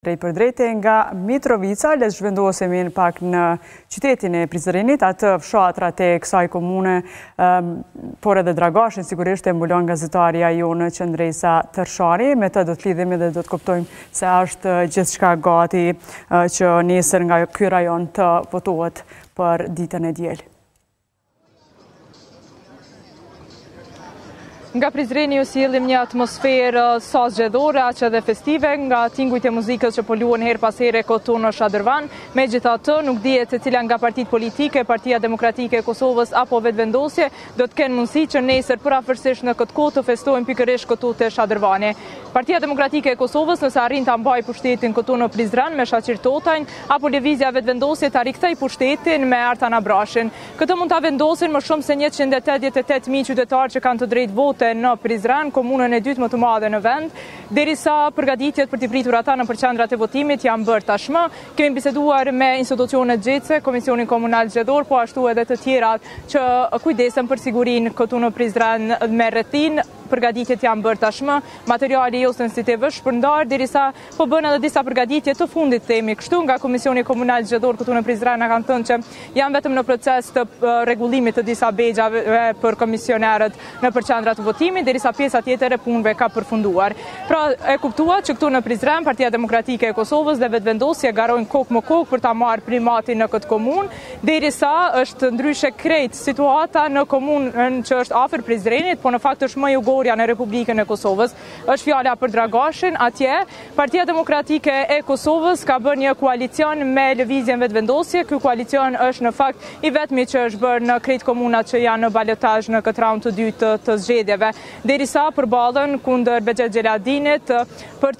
Drejt për drejte nga Mitrovica, le zhvendosemi në pak në qytetin e Prizrenit, atë fshatrat e kësaj komune, por edhe Dragashin, sigurisht e mbulon gazetarja jonë Qëndresa Tërshari. Me të do të lidhemi dhe do të kuptojmë se është gjithçka gati që nesër nga ky rajon të votohet për ditën e diel. Nga Prizreni ju sjellim një atmosferë sa zgjedhore, aq edhe festive, nga tingujt e muzikës që po luhen her pas here këtu në Shadrvan. Megjithatë, nuk dihet se cila nga partitë politike, Partia Demokratike e Kosovës apo Vetëvendosje do të kenë mundësi që nesër përafërsisht në këtë kohë të festojnë pikërisht këtu te Shadrvani. Partia Demokratike e Kosovës, nëse arrin ta mbajë pushtetin këtu në Prizren me Shaqir Totajn, apo Lëvizja Vetëvendosje ta rikthej pushtetin me Artan Abrashin. Këtë mund ta vendosin më shumë se 188.000 qytetarë që kanë të drejtë vote në Prizren, komunën e dytë më të madhe në vend, derisa përgatitjet për t'i pritur ata në qendrat e votimit janë bërë tashmë. Kemi biseduar me institucionet gjetse, Komisionin Komunal Zgjedhor, po ashtu edhe të tjerat që kujdesen për sigurinë këtu në Prizren me rrethin. Përgatitjet janë bërë tashmë, materiali jo sensitiv është shpërndar, derisa po bën edhe disa përgatitje të fundit themi. Kështu nga Komisioni Komunal Zgjedhor këtu në Prizren kanë thënë që janë vetëm në proces të rregullimit të disa bexhave për komisionerët në qendrat të votimit, derisa pjesa tjetër e punëve ka përfunduar. Pra e kuptuat që këtu në Prizren Partia Demokratike e Kosovës dhe Vetëvendosje garojnë kokë më kokë për ta marrë primatin në këtë komunë, derisa është ndryshe krejt situata në komunën që është afër Prizrenit, po në fakt është më jugorja në Republikën e Kosovës. Është fjala për Dragashin, atje Partia Demokratike e Kosovës ka bërë një koalicion me Lëvizjen Vetëvendosje. Ky koalicion është në fakt i vetmi që është bërë në krejt komunat që janë në balotazh në këtë raund të dytë të zgjedhjeve, derisa përballën kundër Bexhet Xheladinit për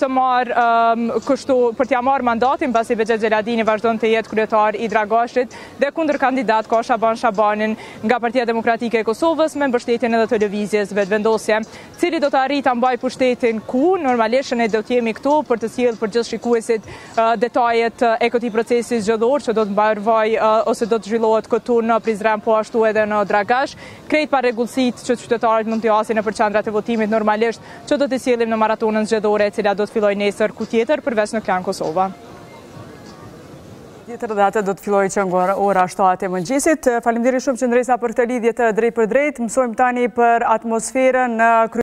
t'ia marrë mandatin, pasi Bexhet Xheladini vazhdon të jetë kryetar i Dragashit, dhe kundër kandidat ka Shaban Shabanin nga Partia Demokratike e Kosovës me mbështetjen edhe të Lëvizjes Vetëvendosje, cili do të arrijë ta mbajë pushtetin ku normalisht ne do të jemi këtu për të sjellë për gjithë shikuesit detajet e këtij procesi zgjedhor që do të mbarojë ose do të zhvillohet këtu në Prizren, po ashtu edhe në Dragash, krejt pa rregullsitë që qytetarët mund të jasin në qendrat e votimit normalisht, që do të sjellim në maratonën zgjedhore e cila do të fillojë nesër ku tjetër përveç në Klan Kosova. Tjetër data do të fillojë që nga ora 7 e mëngjesit. Faleminderit shumë Qëndresa për këtë lidhje të drejt për drejt. Mësojmë tani për atmosferën në